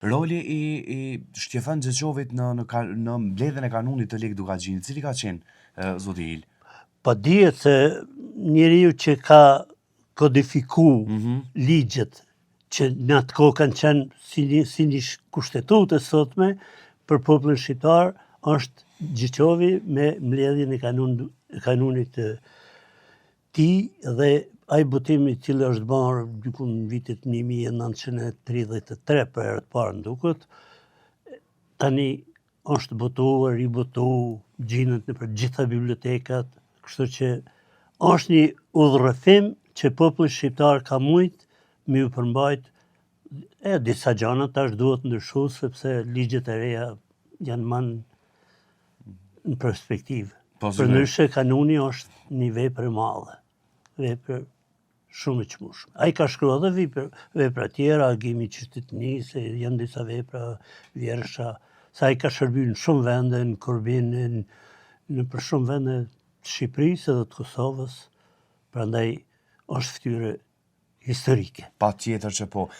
Roli i Shtjefan Xheçovit në mbledhjen e kanunit të Lek Dukagjinit, cili ka qenë zoti Il? Po dihet se njeriu që ka kodifiku ligjet që në atë kohë kanë qenë si një kushtetutë e sotme për popullin shqiptar, është Xheçovi me mbledhjen e kanunit të tij dhe ai botim i cili është bërë diku në vitet 1933 për herë të parë nduket, tani është botuar, ribotuar, gjinet nëpër gjitha bibliotekat, kështu që është një udhërrëfim që populli shqiptar ka mujt me u përmbajt. Disa gjëra tash duhet ndryshu sepse ligjet e reja janë më në perspektivë. Përndryshe kanuni është një vepër e madhe, vepër shumë e çmueshme. Ai ka shkruar edhe vepra tjera, agimi i qytetënisë, janë disa vepra vjersha, sa ai ka shërbyer në shumë vende, në Korbinë, në për shumë vende të Shqipërisë edhe të Kosovës, prandaj është fytyrë historike. Patjetër që po.